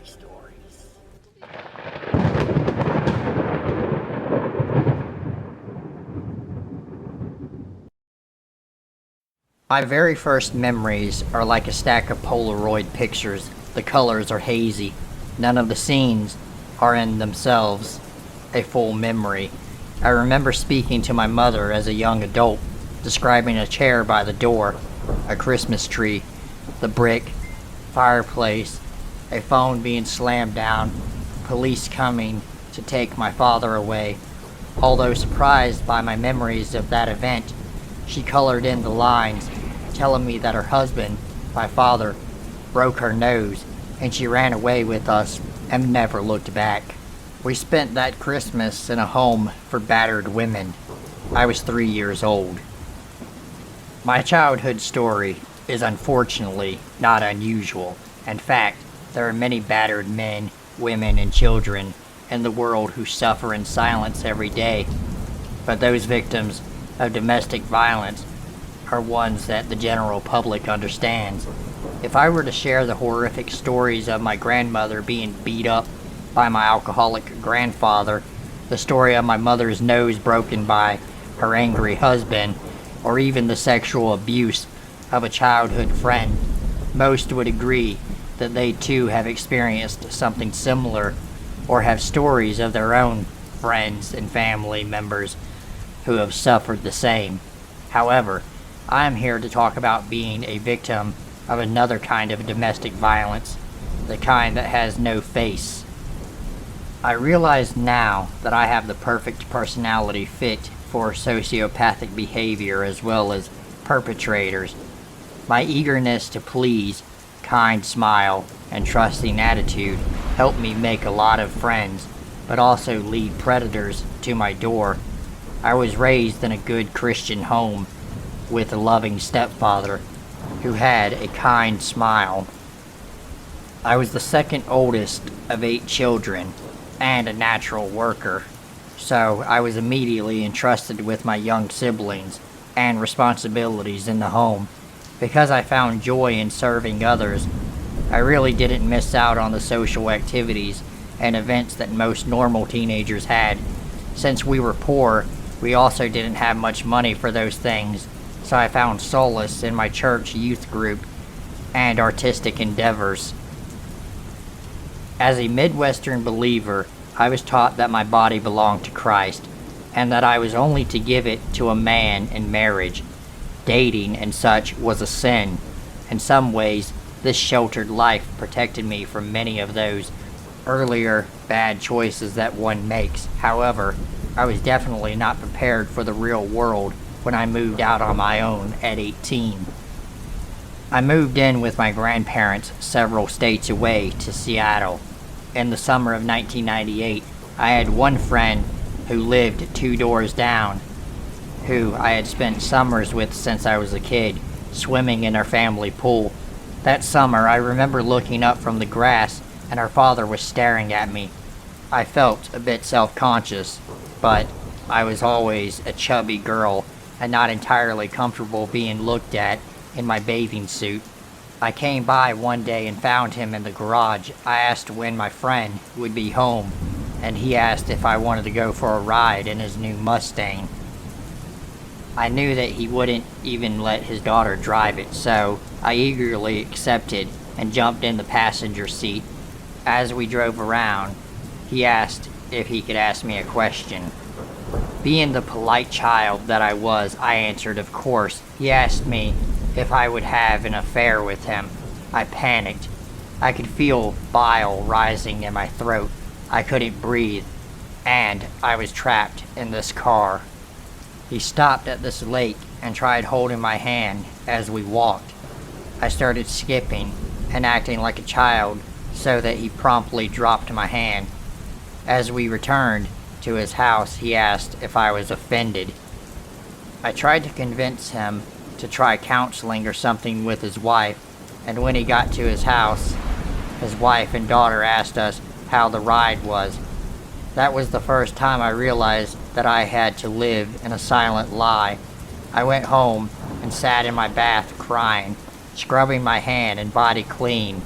stories. My very first memories are like a stack of Polaroid pictures. The colors are hazy. None of the scenes are in themselves a full memory. I remember speaking to my mother as a young adult, describing a chair by the door, a Christmas tree, the brick, fireplace, a phone being slammed down, police coming to take my father away. Although surprised by my memories of that event, she colored in the lines, telling me that her husband, my father, broke her nose, and she ran away with us and never looked back. We spent that Christmas in a home for battered women. I was 3 years old. My childhood story is unfortunately not unusual. In fact, there are many battered men, women, and children in the world who suffer in silence every day. But those victims of domestic violence are ones that the general public understands. If I were to share the horrific stories of my grandmother being beat up by my alcoholic grandfather, the story of my mother's nose broken by her angry husband, or even the sexual abuse of a childhood friend, most would agree that they too have experienced something similar, or have stories of their own friends and family members who have suffered the same. However, I am here to talk about being a victim of another kind of domestic violence, the kind that has no face. I realize now that I have the perfect personality fit for sociopathic behavior as well as perpetrators. My eagerness to please, kind smile, and trusting attitude help me make a lot of friends, but also lead predators to my door. I was raised in a good Christian home with a loving stepfather who had a kind smile. I was the second oldest of 8 children and a natural worker, so I was immediately entrusted with my young siblings and responsibilities in the home. Because I found joy in serving others, I really didn't miss out on the social activities and events that most normal teenagers had. Since we were poor, we also didn't have much money for those things, so I found solace in my church youth group and artistic endeavors. As a Midwestern believer, I was taught that my body belonged to Christ, and that I was only to give it to a man in marriage. Dating and such was a sin. In some ways, this sheltered life protected me from many of those earlier bad choices that one makes. However, I was definitely not prepared for the real world when I moved out on my own at 18. I moved in with my grandparents several states away to Seattle. In the summer of 1998, I had one friend who lived 2 doors down, who I had spent summers with since I was a kid, swimming in our family pool. That summer, I remember looking up from the grass and our father was staring at me. I felt a bit self-conscious, but I was always a chubby girl and not entirely comfortable being looked at in my bathing suit. I came by one day and found him in the garage. I asked when my friend would be home, and he asked if I wanted to go for a ride in his new Mustang. I knew that he wouldn't even let his daughter drive it, so I eagerly accepted and jumped in the passenger seat. As we drove around, he asked if he could ask me a question. Being the polite child that I was, I answered, of course. He asked me if I would have an affair with him. I panicked. I could feel bile rising in my throat. I couldn't breathe, and I was trapped in this car. He stopped at this lake and tried holding my hand as we walked. I started skipping and acting like a child so that he promptly dropped my hand. As we returned to his house, he asked if I was offended. I tried to convince him to try counseling or something with his wife, and when he got to his house, his wife and daughter asked us how the ride was. That was the first time I realized that I had to live in a silent lie. I went home and sat in my bath crying, scrubbing my hand and body clean.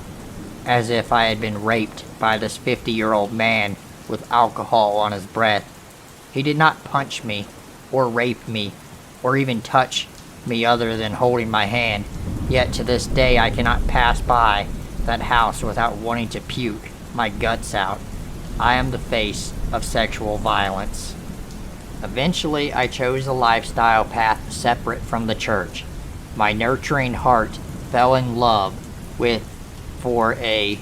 as if I had been raped by this 50-year-old man with alcohol on his breath. He did not punch me, or rape me, or even touch me other than holding my hand, yet to this day I cannot pass by that house without wanting to puke my guts out. I am the face of sexual violence. Eventually, I chose a lifestyle path separate from the church. My nurturing heart fell in love for a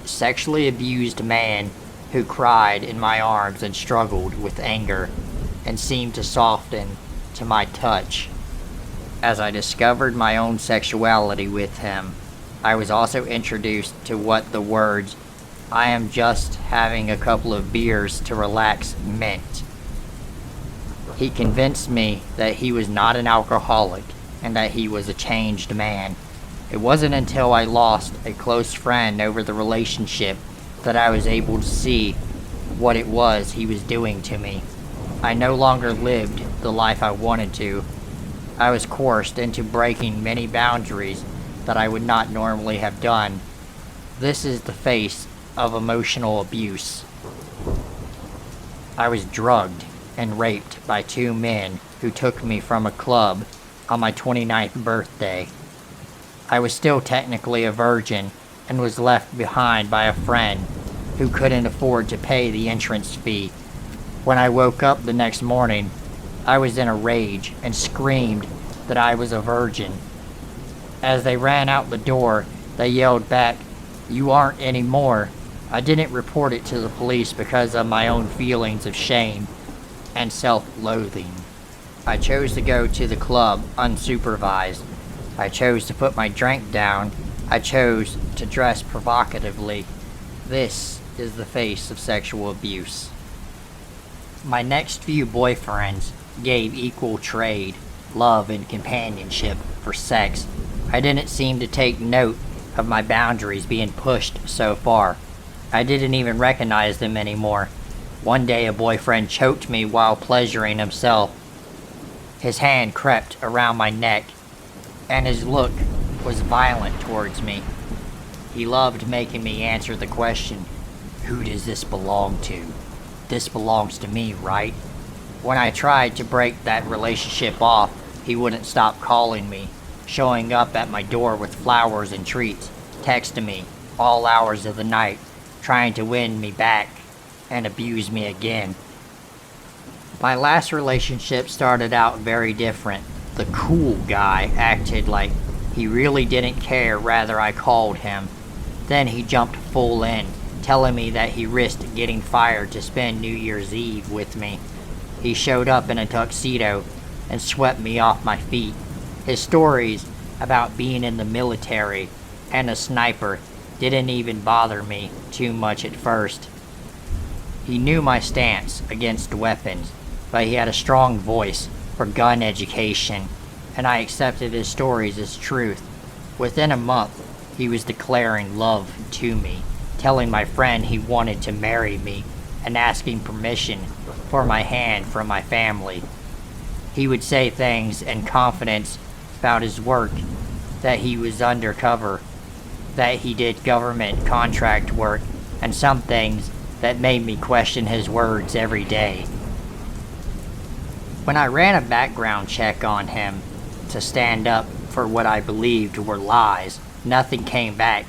sexually abused man who cried in my arms and struggled with anger and seemed to soften to my touch. As I discovered my own sexuality with him, I was also introduced to what the words, "I am just having a couple of beers to relax," meant. He convinced me that he was not an alcoholic and that he was a changed man. It wasn't until I lost a close friend over the relationship that I was able to see what it was he was doing to me. I no longer lived the life I wanted to. I was coerced into breaking many boundaries that I would not normally have done. This is the face of emotional abuse. I was drugged and raped by two men who took me from a club on my 29th birthday. I was still technically a virgin and was left behind by a friend who couldn't afford to pay the entrance fee. When I woke up the next morning, I was in a rage and screamed that I was a virgin. As they ran out the door, they yelled back, "You aren't anymore." I didn't report it to the police because of my own feelings of shame and self-loathing. I chose to go to the club unsupervised. I chose to put my drink down. I chose to dress provocatively. This is the face of sexual abuse. My next few boyfriends gave equal trade, love and companionship for sex. I didn't seem to take note of my boundaries being pushed so far. I didn't even recognize them anymore. One day a boyfriend choked me while pleasuring himself. His hand crept around my neck, and his look was violent towards me. He loved making me answer the question, "Who does this belong to? This belongs to me, right?" When I tried to break that relationship off, he wouldn't stop calling me, showing up at my door with flowers and treats, texting me all hours of the night, trying to win me back and abuse me again. My last relationship started out very different. The cool guy acted like he really didn't care, rather I called him. Then he jumped full in, telling me that he risked getting fired to spend New Year's Eve with me. He showed up in a tuxedo and swept me off my feet. His stories about being in the military and a sniper didn't even bother me too much at first. He knew my stance against weapons, but he had a strong voice for gun education, and I accepted his stories as truth. Within a month, he was declaring love to me, telling my friend he wanted to marry me, and asking permission for my hand from my family. He would say things in confidence about his work, that he was undercover, that he did government contract work, and some things that made me question his words every day. When I ran a background check on him to stand up for what I believed were lies, nothing came back,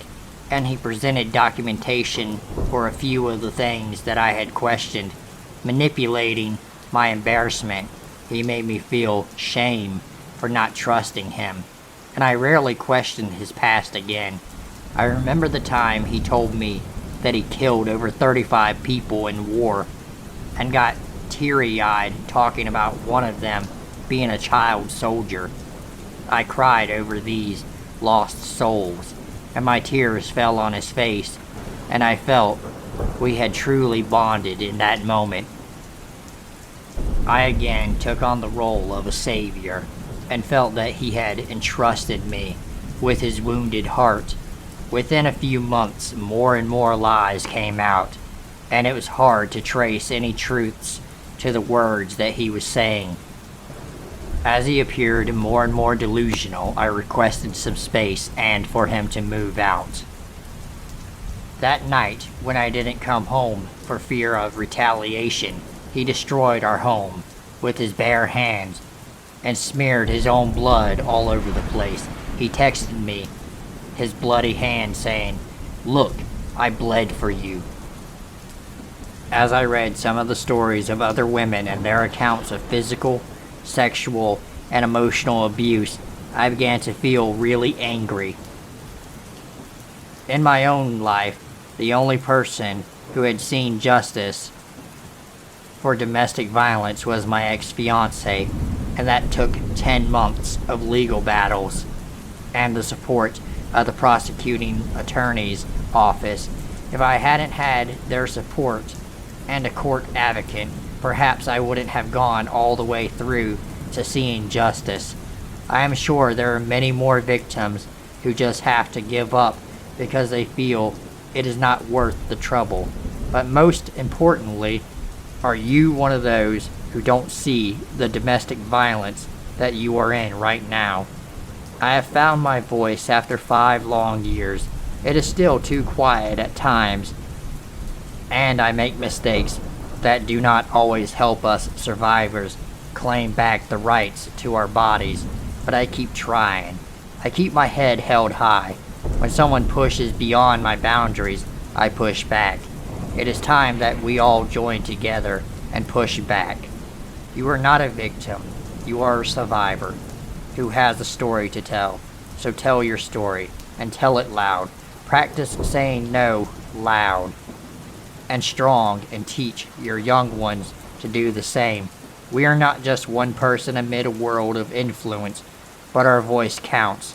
and he presented documentation for a few of the things that I had questioned. Manipulating my embarrassment, he made me feel shame for not trusting him, and I rarely questioned his past again. I remember the time he told me that he killed over 35 people in war, and got teary-eyed talking about one of them being a child soldier. I cried over these lost souls, and my tears fell on his face, and I felt we had truly bonded in that moment. I again took on the role of a savior, and felt that he had entrusted me with his wounded heart. Within a few months, more and more lies came out, and it was hard to trace any truths to the words that he was saying. As he appeared more and more delusional, I requested some space and for him to move out. That night, when I didn't come home for fear of retaliation, he destroyed our home with his bare hands and smeared his own blood all over the place. He texted me his bloody hand saying, "Look, I bled for you." As I read some of the stories of other women and their accounts of physical, sexual, and emotional abuse, I began to feel really angry. In my own life, the only person who had seen justice for domestic violence was my ex-fiancé, and that took 10 months of legal battles and the support of the prosecuting attorney's office. If I hadn't had their support and a court advocate, perhaps I wouldn't have gone all the way through to seeing justice. I am sure there are many more victims who just have to give up because they feel it is not worth the trouble. But most importantly, are you one of those who don't see the domestic violence that you are in right now? I have found my voice after 5 long years. It is still too quiet at times, and I make mistakes that do not always help us survivors claim back the rights to our bodies, but I keep trying. I keep my head held high. When someone pushes beyond my boundaries, I push back. It is time that we all join together and push back. You are not a victim. You are a survivor who has a story to tell. So tell your story, and tell it loud. Practice saying no loud and strong, and teach your young ones to do the same. We are not just one person amid a world of influence, but our voice counts.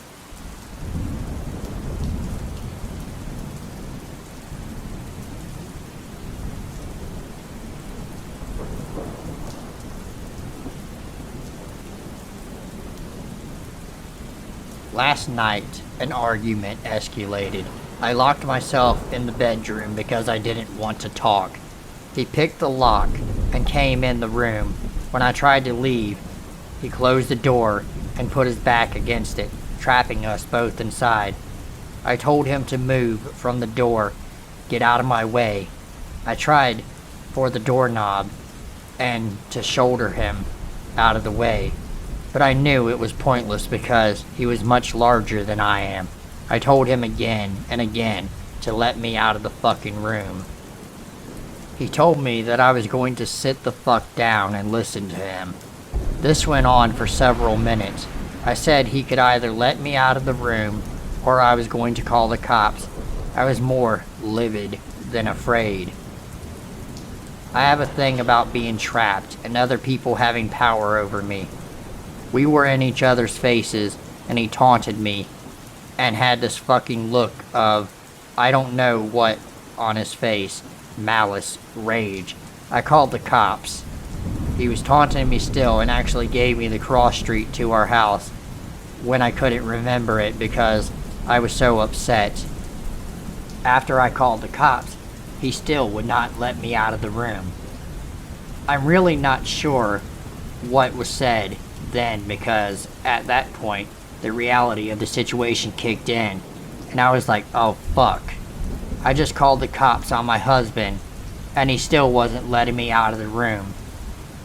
Last night, an argument escalated. I locked myself in the bedroom because I didn't want to talk. He picked the lock and came in the room. When I tried to leave, he closed the door and put his back against it, trapping us both inside. I told him to move from the door, get out of my way. I tried for the doorknob and to shoulder him out of the way, but I knew it was pointless because he was much larger than I am. I told him again and again to let me out of the fucking room. He told me that I was going to sit the fuck down and listen to him. This went on for several minutes. I said he could either let me out of the room or I was going to call the cops. I was more livid than afraid. I have a thing about being trapped and other people having power over me. We were in each other's faces and he taunted me and had this fucking look of I don't know what on his face. Malice, rage. I called the cops. He was taunting me still and actually gave me the cross street to our house when I couldn't remember it because I was so upset. After I called the cops, he still would not let me out of the room. I'm really not sure what was said then because at that point the reality of the situation kicked in and I was like, oh fuck. I just called the cops on my husband and he still wasn't letting me out of the room.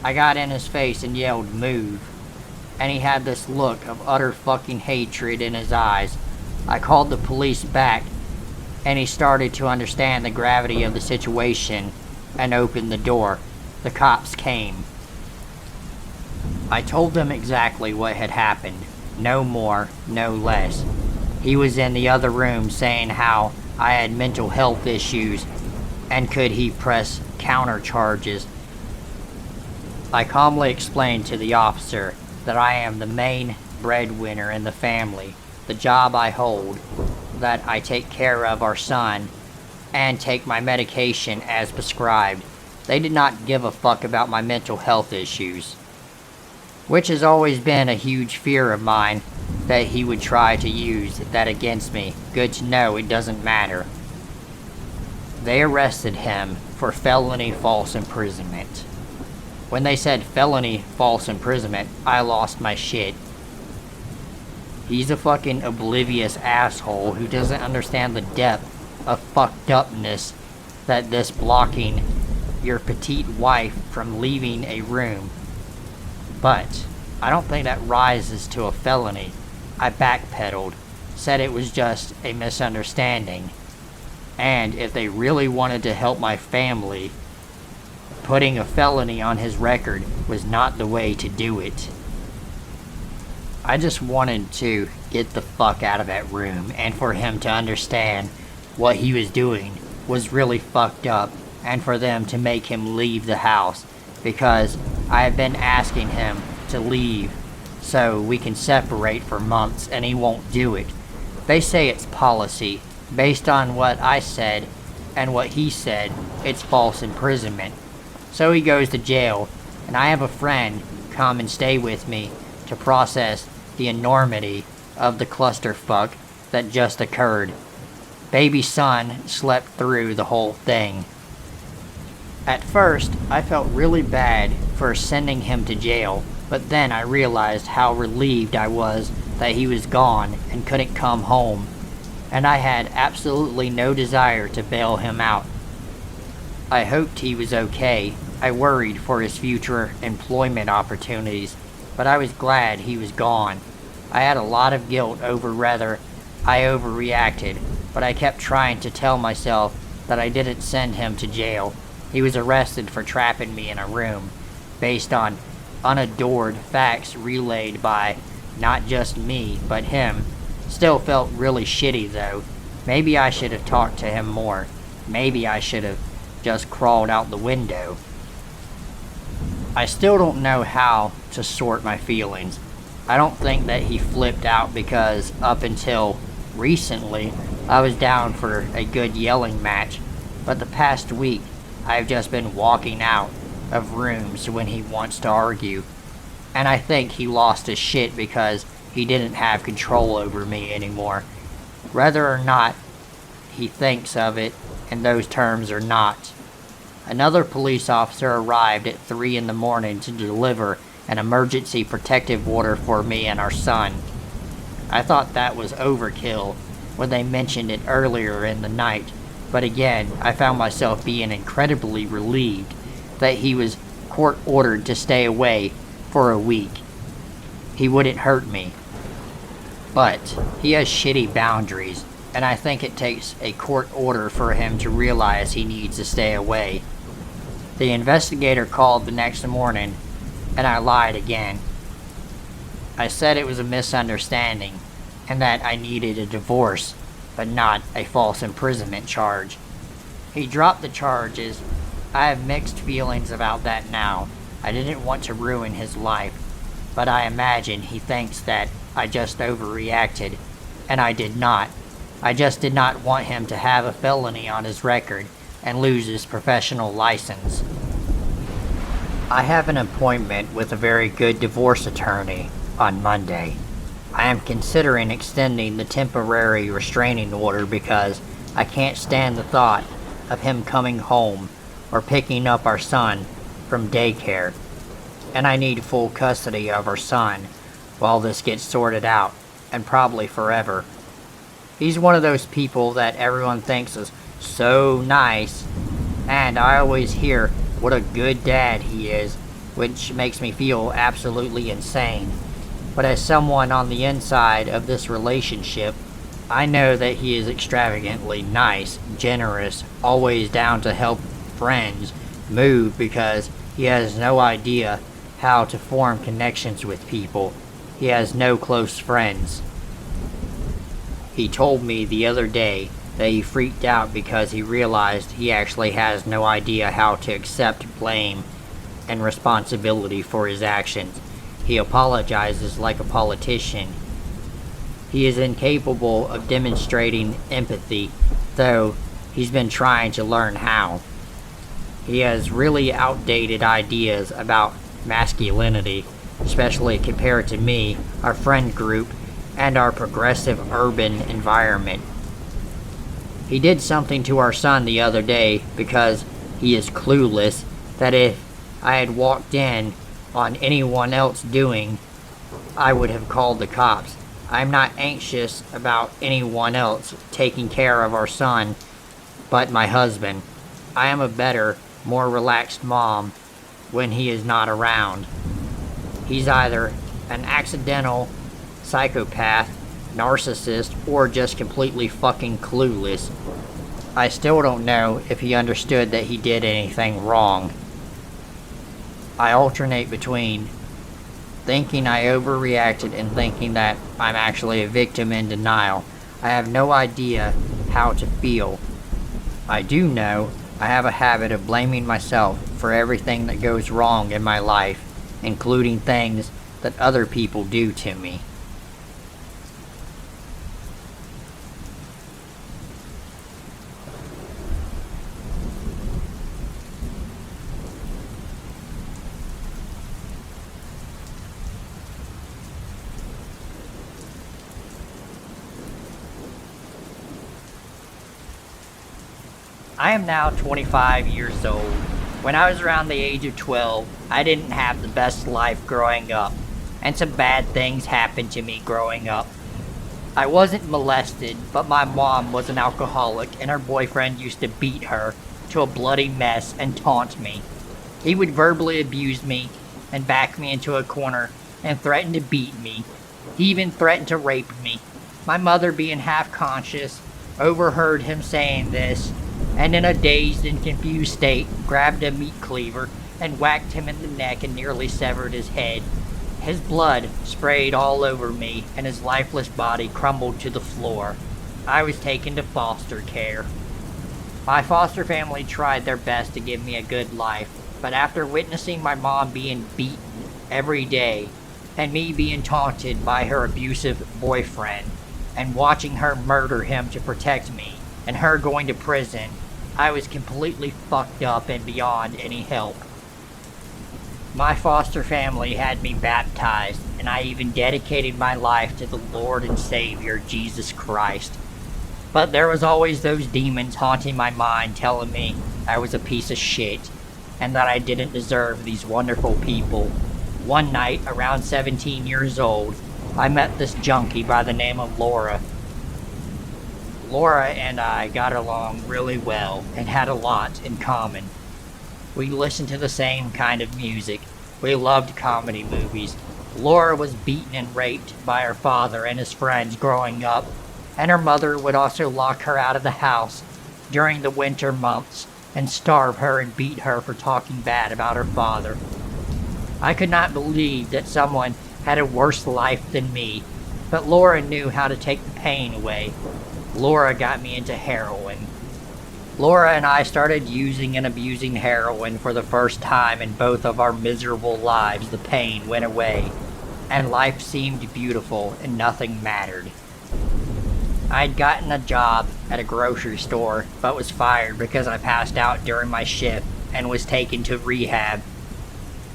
I got in his face and yelled move, and he had this look of utter fucking hatred in his eyes. I called the police back and he started to understand the gravity of the situation and opened the door. The cops came. I told them exactly what had happened, no more, no less. He was in the other room saying how I had mental health issues and could he press counter charges. I calmly explained to the officer that I am the main breadwinner in the family, the job I hold, that I take care of our son and take my medication as prescribed. They did not give a fuck about my mental health issues, which has always been a huge fear of mine, that he would try to use that against me. Good to know it doesn't matter. They arrested him for felony false imprisonment. When they said felony false imprisonment, I lost my shit. He's a fucking oblivious asshole who doesn't understand the depth of fucked upness that this blocking your petite wife from leaving a room. But I don't think that rises to a felony. I backpedaled, said it was just a misunderstanding. And if they really wanted to help my family, putting a felony on his record was not the way to do it. I just wanted to get the fuck out of that room and for him to understand what he was doing was really fucked up and for them to make him leave the house because I have been asking him to leave so we can separate for months and he won't do it. They say it's policy. Based on what I said and what he said, it's false imprisonment. So he goes to jail and I have a friend come and stay with me to process the enormity of the clusterfuck that just occurred. Baby son slept through the whole thing. At first, I felt really bad for sending him to jail, but then I realized how relieved I was that he was gone and couldn't come home, and I had absolutely no desire to bail him out. I hoped he was okay. I worried for his future employment opportunities, but I was glad he was gone. I had a lot of guilt over whether I overreacted, but I kept trying to tell myself that I didn't send him to jail. He was arrested for trapping me in a room, based on unadored facts relayed by not just me, but him. Still felt really shitty though. Maybe I should have talked to him more. Maybe I should have just crawled out the window. I still don't know how to sort my feelings. I don't think that he flipped out because up until recently I was down for a good yelling match, but the past week I've just been walking out of rooms when he wants to argue, and I think he lost his shit because he didn't have control over me anymore. Whether or not he thinks of it in those terms or not. Another police officer arrived at 3 in the morning to deliver an emergency protective order for me and our son. I thought that was overkill when they mentioned it earlier in the night, but again, I found myself being incredibly relieved that he was court-ordered to stay away for a week. He wouldn't hurt me. But he has shitty boundaries, and I think it takes a court order for him to realize he needs to stay away. The investigator called the next morning, and I lied again. I said it was a misunderstanding, and that I needed a divorce, but not a false imprisonment charge. He dropped the charges. I have mixed feelings about that now. I didn't want to ruin his life, but I imagine he thinks that I just overreacted, and I did not. I just did not want him to have a felony on his record and lose his professional license. I have an appointment with a very good divorce attorney on Monday. I am considering extending the temporary restraining order because I can't stand the thought of him coming home or picking up our son from daycare, and I need full custody of our son while this gets sorted out, and probably forever. He's one of those people that everyone thinks is so nice, and I always hear what a good dad he is, which makes me feel absolutely insane. But as someone on the inside of this relationship, I know that he is extravagantly nice, generous, always down to help friends move because he has no idea how to form connections with people. He has no close friends. He told me the other day that he freaked out because he realized he actually has no idea how to accept blame and responsibility for his actions. He apologizes like a politician. He is incapable of demonstrating empathy, though he's been trying to learn how. He has really outdated ideas about masculinity, especially compared to me, our friend group, and our progressive urban environment. He did something to our son the other day because he is clueless that if I had walked in on anyone else doing, I would have called the cops. I'm not anxious about anyone else taking care of our son but my husband. I am a better, more relaxed mom when he is not around. He's either an accidental psychopath, narcissist, or just completely fucking clueless. I still don't know if he understood that he did anything wrong. I alternate between thinking I overreacted and thinking that I'm actually a victim in denial. I have no idea how to feel. I do know I have a habit of blaming myself for everything that goes wrong in my life, including things that other people do to me. I am now 25 years old. When I was around the age of 12, I didn't have the best life growing up, and some bad things happened to me growing up. I wasn't molested, but my mom was an alcoholic, and her boyfriend used to beat her to a bloody mess and taunt me. He would verbally abuse me and back me into a corner and threaten to beat me. He even threatened to rape me. My mother, being half conscious, overheard him saying this, and in a dazed and confused state, grabbed a meat cleaver and whacked him in the neck and nearly severed his head. His blood sprayed all over me, and his lifeless body crumbled to the floor. I was taken to foster care. My foster family tried their best to give me a good life, but after witnessing my mom being beaten every day, and me being taunted by her abusive boyfriend, and watching her murder him to protect me, and her going to prison, I was completely fucked up and beyond any help. My foster family had me baptized, and I even dedicated my life to the Lord and Savior, Jesus Christ. But there was always those demons haunting my mind, telling me I was a piece of shit, and that I didn't deserve these wonderful people. One night, around 17 years old, I met this junkie by the name of Laura. Laura and I got along really well and had a lot in common. We listened to the same kind of music. We loved comedy movies. Laura was beaten and raped by her father and his friends growing up, and her mother would also lock her out of the house during the winter months and starve her and beat her for talking bad about her father. I could not believe that someone had a worse life than me, but Laura knew how to take the pain away. Laura got me into heroin. Laura and I started using and abusing heroin for the first time in both of our miserable lives. The pain went away, and life seemed beautiful and nothing mattered. I'd gotten a job at a grocery store, but was fired because I passed out during my shift and was taken to rehab.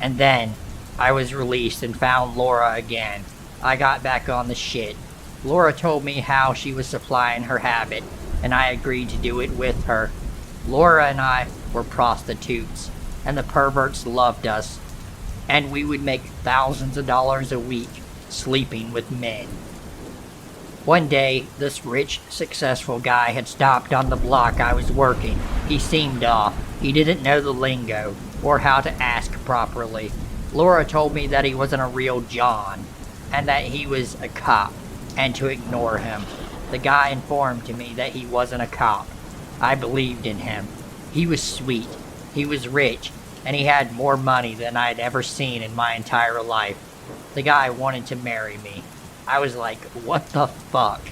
And then, I was released and found Laura again. I got back on the shit. Laura told me how she was supplying her habit, and I agreed to do it with her. Laura and I were prostitutes, and the perverts loved us, and we would make thousands of dollars a week sleeping with men. One day, this rich, successful guy had stopped on the block I was working. He seemed off. He didn't know the lingo, or how to ask properly. Laura told me that he wasn't a real John, and that he was a cop, and to ignore him. The guy informed to me that he wasn't a cop. I believed in him. He was sweet, he was rich, and he had more money than I'd ever seen in my entire life. The guy wanted to marry me. I was like, what the fuck?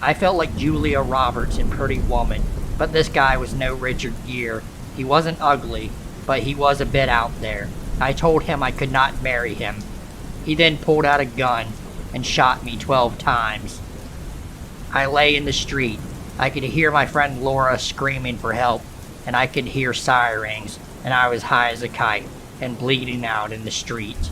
I felt like Julia Roberts in Pretty Woman, but this guy was no Richard Gere. He wasn't ugly, but he was a bit out there. I told him I could not marry him. He then pulled out a gun and shot me 12 times. I lay in the street. I could hear my friend Laura screaming for help, and I could hear sirens, and I was high as a kite and bleeding out in the street.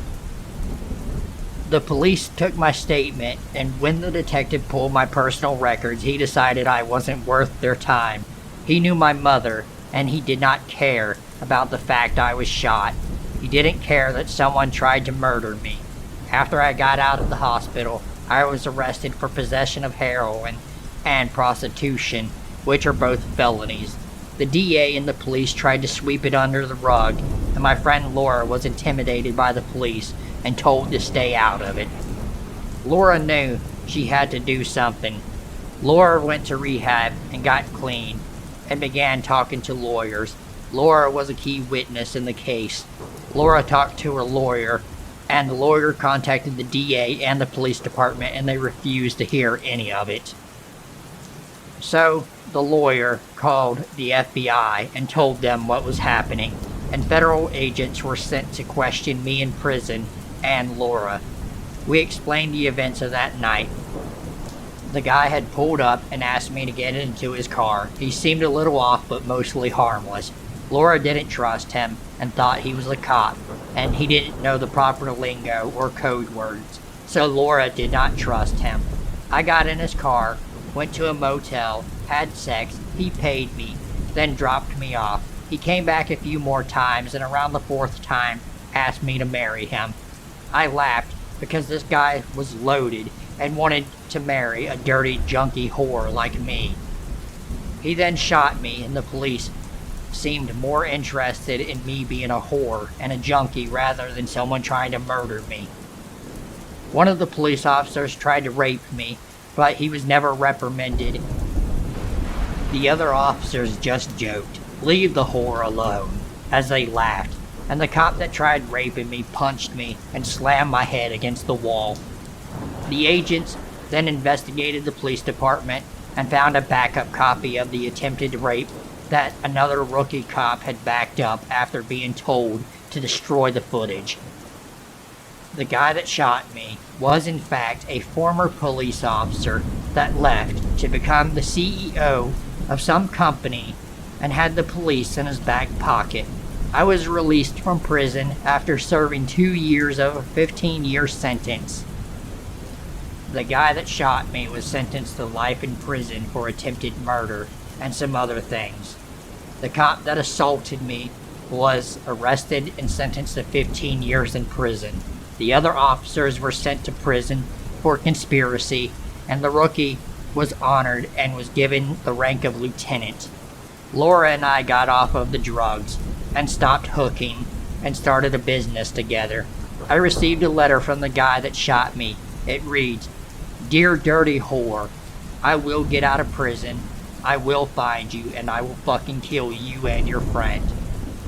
The police took my statement, and when the detective pulled my personal records, he decided I wasn't worth their time. He knew my mother, and he did not care about the fact I was shot. He didn't care that someone tried to murder me. After I got out of the hospital, I was arrested for possession of heroin and prostitution, which are both felonies. The DA and the police tried to sweep it under the rug, and my friend Laura was intimidated by the police and told to stay out of it. Laura knew she had to do something. Laura went to rehab and got clean and began talking to lawyers. Laura was a key witness in the case. Laura talked to her lawyer, and the lawyer contacted the DA and the police department, and they refused to hear any of it. So the lawyer called the FBI and told them what was happening, and federal agents were sent to question me in prison and Laura. We explained the events of that night. The guy had pulled up and asked me to get into his car. He seemed a little off, but mostly harmless. Laura didn't trust him and thought he was a cop, and he didn't know the proper lingo or code words, so Laura did not trust him. I got in his car, went to a motel, had sex, he paid me, then dropped me off. He came back a few more times, and around the fourth time, asked me to marry him. I laughed because this guy was loaded and wanted to marry a dirty, junky whore like me. He then shot me, and the police seemed more interested in me being a whore and a junkie rather than someone trying to murder me. One of the police officers tried to rape me, but he was never reprimanded. The other officers just joked, "Leave the whore alone," as they laughed, and the cop that tried raping me punched me and slammed my head against the wall. The agents then investigated the police department and found a backup copy of the attempted rape that another rookie cop had backed up after being told to destroy the footage. The guy that shot me was in fact a former police officer that left to become the CEO of some company and had the police in his back pocket. I was released from prison after serving 2 years of a 15-year sentence. The guy that shot me was sentenced to life in prison for attempted murder and some other things. The cop that assaulted me was arrested and sentenced to 15 years in prison. The other officers were sent to prison for conspiracy, and the rookie was honored and was given the rank of lieutenant. Laura and I got off of the drugs and stopped hooking and started a business together. I received a letter from the guy that shot me. It reads, "Dear dirty whore, I will get out of prison. I will find you, and I will fucking kill you and your friend.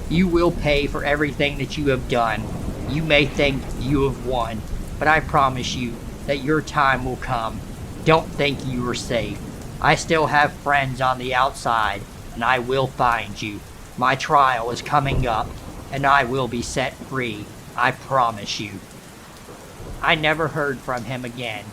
You will pay for everything that you have done. You may think you have won, but I promise you that your time will come. Don't think you are safe. I still have friends on the outside, and I will find you. My trial is coming up, and I will be set free. I promise you." I never heard from him again.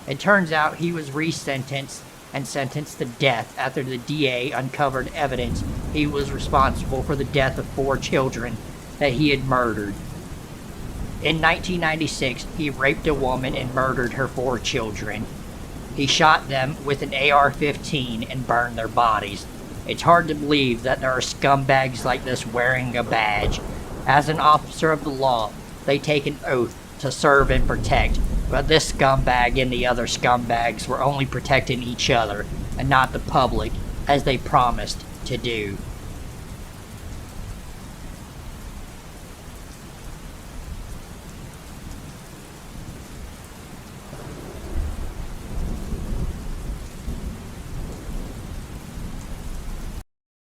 It turns out he was resentenced and sentenced to death after the DA uncovered evidence he was responsible for the death of 4 children that he had murdered. In 1996, he raped a woman and murdered her 4 children. He shot them with an AR-15 and burned their bodies. It's hard to believe that there are scumbags like this wearing a badge. As an officer of the law, they take an oath to serve and protect, but this scumbag and the other scumbags were only protecting each other and not the public, as they promised to do.